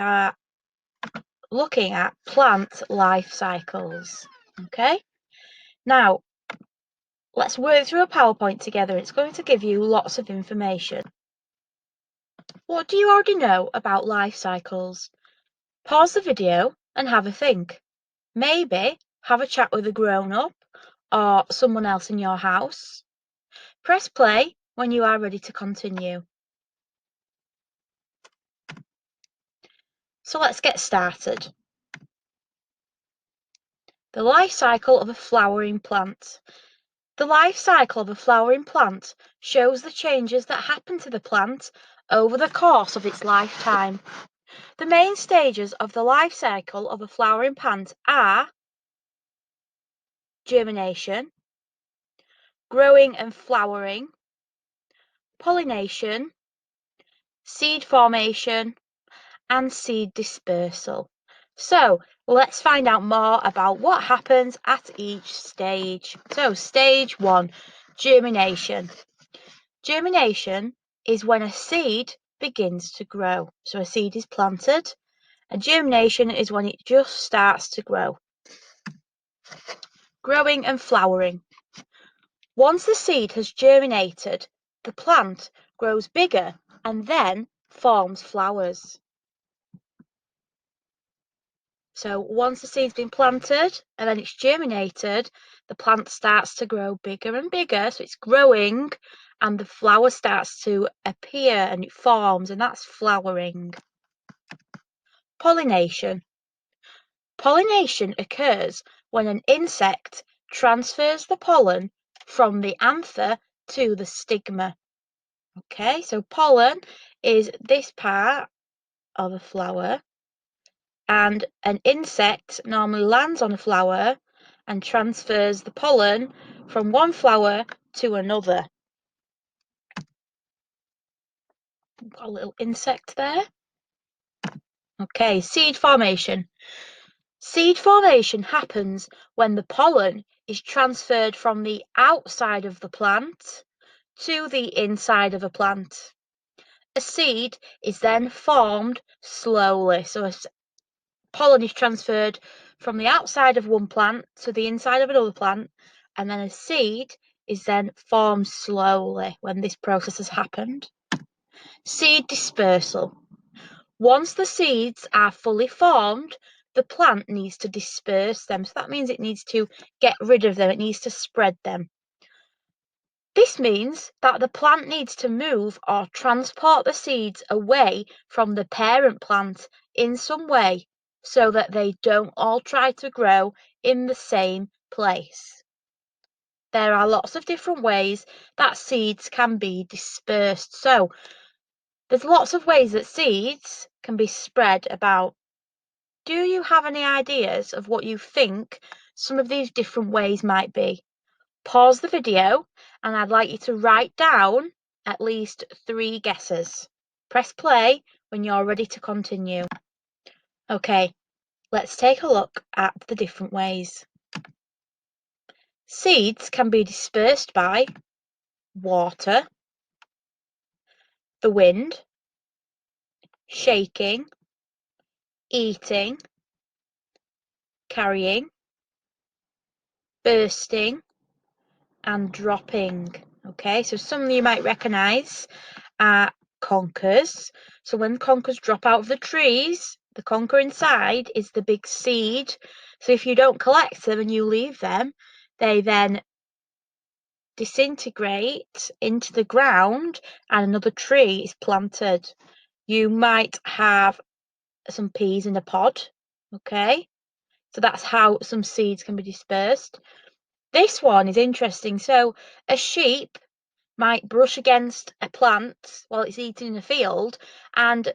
are looking at plant life cycles. Okay, now let's work through a PowerPoint together. It's going to give you lots of information. What do you already know about life cycles? Pause the video and have a think. Maybe have a chat with a grown-up or someone else in your house. Press play when you are ready to continue. So let's get started. The life cycle of a flowering plant. The life cycle of a flowering plant shows the changes that happen to the plant over the course of its lifetime. The main stages of the life cycle of a flowering plant are germination, growing and flowering, pollination, seed formation, and seed dispersal. So let's find out more about what happens at each stage. So stage 1, germination. Germination is when a seed begins to grow. So a seed is planted, and germination is when it just starts to grow. Growing and flowering. Once the seed has germinated, the plant grows bigger and then forms flowers. So once the seed's been planted and then it's germinated, the plant starts to grow bigger and bigger. So it's growing and the flower starts to appear and it forms, and that's flowering. Pollination. Pollination occurs when an insect transfers the pollen from the anther to the stigma. Okay, so pollen is this part of a flower, and an insect normally lands on a flower and transfers the pollen from one flower to another. Got a little insect there. Okay, seed formation. Seed formation happens when the pollen is transferred from the outside of the plant to the inside of a plant. A seed is then formed slowly. So pollen is transferred from the outside of one plant to the inside of another plant, and then a seed is then formed slowly when this process has happened. Seed dispersal. Once the seeds are fully formed, the plant needs to disperse them. So that means it needs to get rid of them, it needs to spread them. This means that the plant needs to move or transport the seeds away from the parent plant in some way so that they don't all try to grow in the same place. There are lots of different ways that seeds can be dispersed. So there's lots of ways that seeds can be spread about. Do you have any ideas of what you think some of these different ways might be? Pause the video and I'd like you to write down at least 3 guesses. Press play when you're ready to continue. Okay, let's take a look at the different ways. Seeds can be dispersed by water, the wind, shaking, eating, carrying, bursting, and dropping. Okay, so some you might recognise are conkers. So when conkers drop out of the trees, the conker inside is the big seed. So if you don't collect them and you leave them, they then disintegrate into the ground and another tree is planted. You might have some peas in a pod. Okay, so that's how some seeds can be dispersed. This one is interesting. So a sheep might brush against a plant while it's eating in a field, and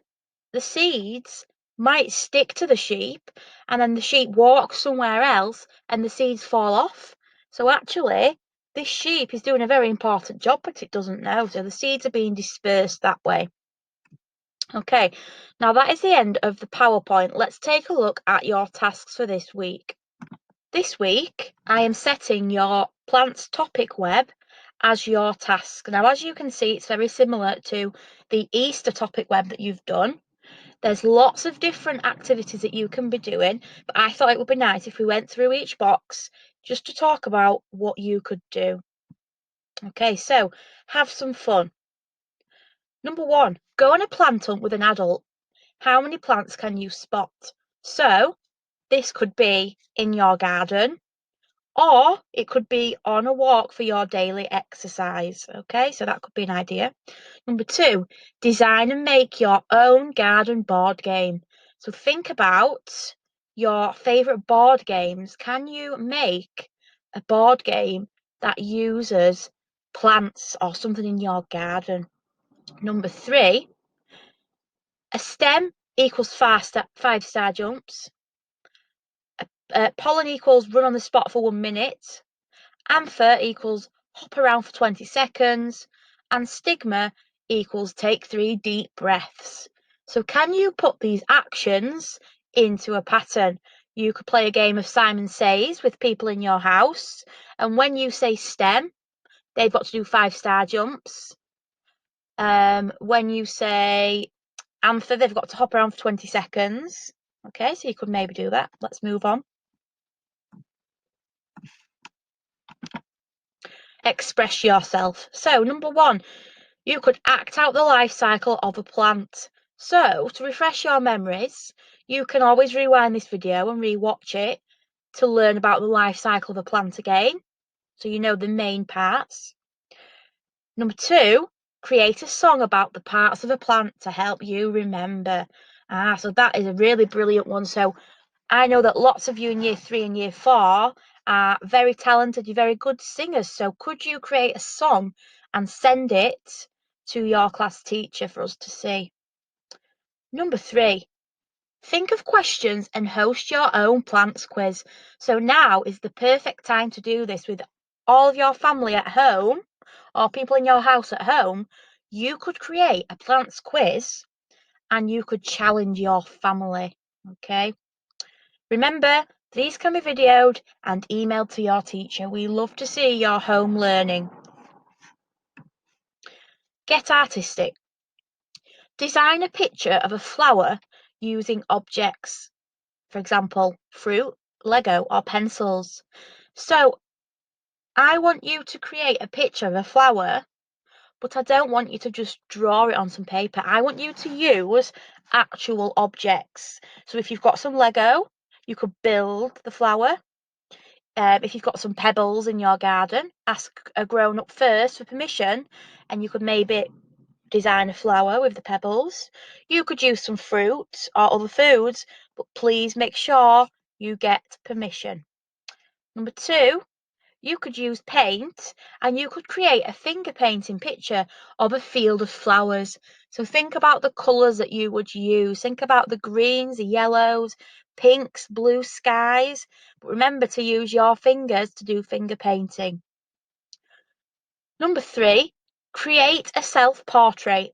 the seeds might stick to the sheep, and then the sheep walks somewhere else and the seeds fall off. So actually, this sheep is doing a very important job, but it doesn't know. So the seeds are being dispersed that way. Okay, now that is the end of the PowerPoint. Let's take a look at your tasks for this week. This week, I am setting your plants topic web as your task. Now, as you can see, it's very similar to the Easter topic web that you've done. There's lots of different activities that you can be doing, but I thought it would be nice if we went through each box just to talk about what you could do. Okay, so have some fun. Number 1, go on a plant hunt with an adult. How many plants can you spot? So this could be in your garden, or it could be on a walk for your daily exercise. Okay, so that could be an idea. Number 2, design and make your own garden board game. So think about your favourite board games. Can you make a board game that uses plants or something in your garden? Number 3, a stem equals 5-star jumps. Pollen equals run on the spot for 1 minute. Anther equals hop around for 20 seconds. And stigma equals take 3 deep breaths. So can you put these actions into a pattern? You could play a game of Simon Says with people in your house. And when you say stem, they've got to do 5-star jumps. When you say anther, they've got to hop around for 20 seconds. Okay, so you could maybe do that. Let's move on. Express yourself. So number 1, you could act out the life cycle of a plant. So to refresh your memories, you can always rewind this video and rewatch it to learn about the life cycle of a plant again, so you know the main parts. Number 2, create a song about the parts of a plant to help you remember. So that is a really brilliant one. So I know that lots of you in year 3 and year 4 are very talented, you're very good singers. So could you create a song and send it to your class teacher for us to see? Number 3, think of questions and host your own plants quiz. So now is the perfect time to do this with all of your family at home or people in your house at home. You could create a plants quiz and you could challenge your family. Okay. Remember, these can be videoed and emailed to your teacher. We love to see your home learning. Get artistic. Design a picture of a flower using objects. For example, fruit, Lego, or pencils. So I want you to create a picture of a flower, but I don't want you to just draw it on some paper. I want you to use actual objects. So if you've got some Lego, you could build the flower. If you've got some pebbles in your garden, ask a grown-up first for permission, and you could maybe design a flower with the pebbles. You could use some fruit or other foods, but please make sure you get permission. Number 2, you could use paint and you could create a finger painting picture of a field of flowers. So think about the colours that you would use. Think about the greens, the yellows, pinks, blue skies. But remember to use your fingers to do finger painting. Number 3, create a self-portrait.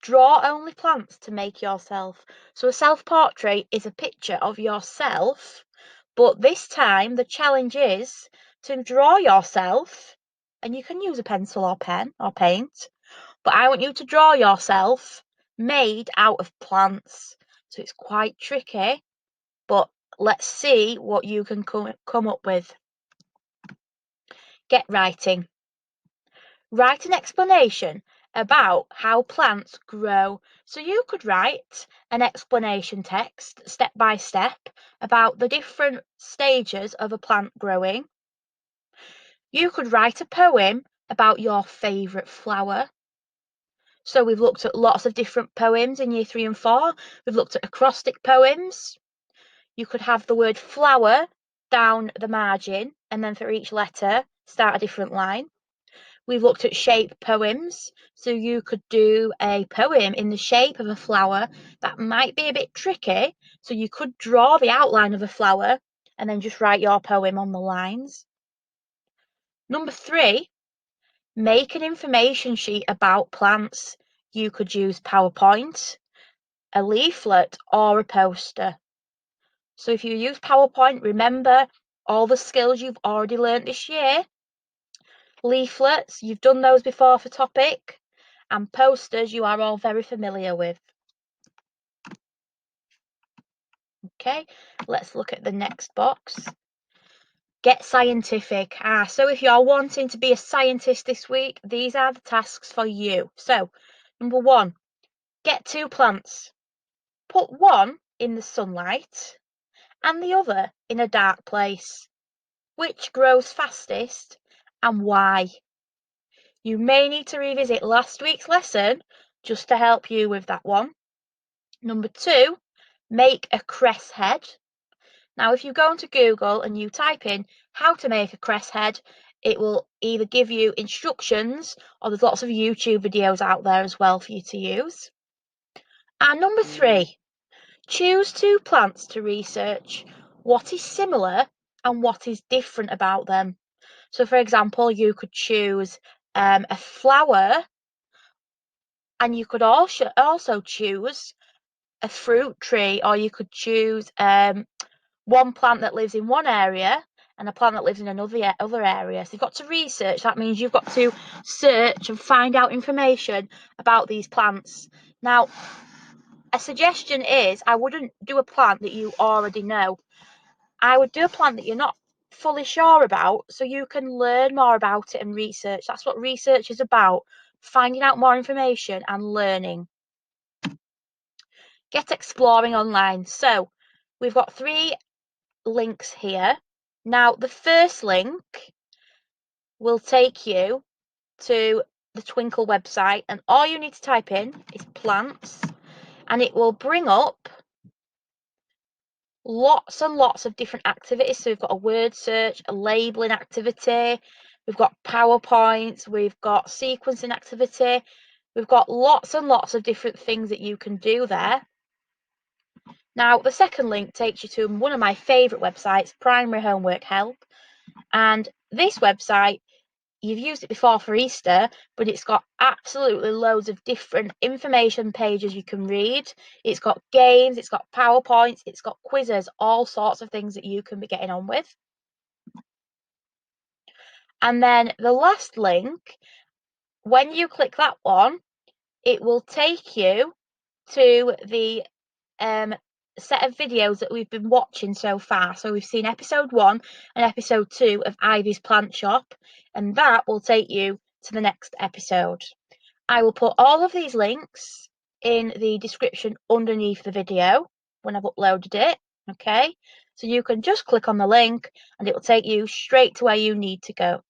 Draw only plants to make yourself. So a self-portrait is a picture of yourself, but this time the challenge is to draw yourself, and you can use a pencil or pen or paint, but I want you to draw yourself made out of plants. So it's quite tricky, but let's see what you can come up with. Get writing. Write an explanation about how plants grow. So you could write an explanation text, step by step, about the different stages of a plant growing. You could write a poem about your favourite flower. So we've looked at lots of different poems in year 3 and 4. We've looked at acrostic poems. You could have the word flower down the margin, and then for each letter, start a different line. We've looked at shape poems, so you could do a poem in the shape of a flower. That might be a bit tricky, so you could draw the outline of a flower and then just write your poem on the lines. Number 3, make an information sheet about plants. You could use PowerPoint, a leaflet, or a poster. So if you use PowerPoint, remember all the skills you've already learnt this year. Leaflets, you've done those before for topic, and posters you are all very familiar with. Okay, let's look at the next box. Get scientific. So if you're wanting to be a scientist this week, these are the tasks for you. So, number 1, get 2 plants. Put one in the sunlight and the other in a dark place. Which grows fastest and why? You may need to revisit last week's lesson just to help you with that one. Number 2, make a cress head. Now, if you go onto Google and you type in how to make a cress head, it will either give you instructions or there's lots of YouTube videos out there as well for you to use. And number 3, choose 2 plants to research. What is similar and what is different about them? So, for example, you could choose a flower, and you could also choose a fruit tree, or you could choose one plant that lives in one area and a plant that lives in other area. So you've got to research. That means you've got to search and find out information about these plants. Now, a suggestion is I wouldn't do a plant that you already know. I would do a plant that you're not fully sure about so you can learn more about it and research. That's what research is about, finding out more information and learning. Get exploring online. So we've got 3 links here. Now, the first link will take you to the Twinkl website, and all you need to type in is plants, and it will bring up lots and lots of different activities. So we've got a word search, a labeling activity, we've got PowerPoints, we've got sequencing activity, we've got lots and lots of different things that you can do there. Now, the second link takes you to one of my favourite websites, Primary Homework Help, and this website, you've used it before for Easter, but it's got absolutely loads of different information pages you can read. It's got games, it's got PowerPoints, it's got quizzes, all sorts of things that you can be getting on with. And then the last link, when you click that one, it will take you to the set of videos that we've been watching so far. So we've seen episode 1 and episode 2 of Ivy's Plant Shop, and that will take you to the next episode. I will put all of these links in the description underneath the video when I've uploaded it, okay? So you can just click on the link and it will take you straight to where you need to go.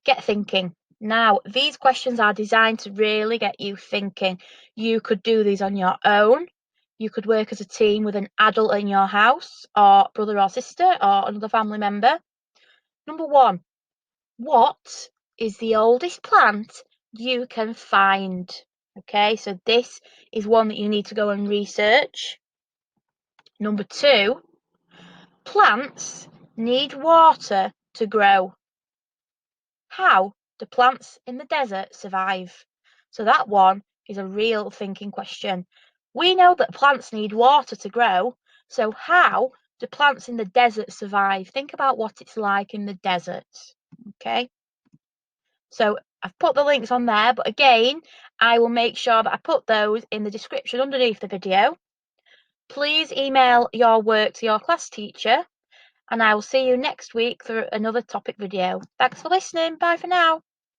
Get thinking. Now, these questions are designed to really get you thinking. You could do these on your own. You could work as a team with an adult in your house, or brother or sister, or another family member. Number 1, what is the oldest plant you can find? Okay, so this is one that you need to go and research. Number 2, plants need water to grow. How do plants in the desert survive? So that one is a real thinking question. We know that plants need water to grow, so how do plants in the desert survive? Think about what it's like in the desert, okay? So I've put the links on there, but again, I will make sure that I put those in the description underneath the video. Please email your work to your class teacher, and I will see you next week for another topic video. Thanks for listening. Bye for now.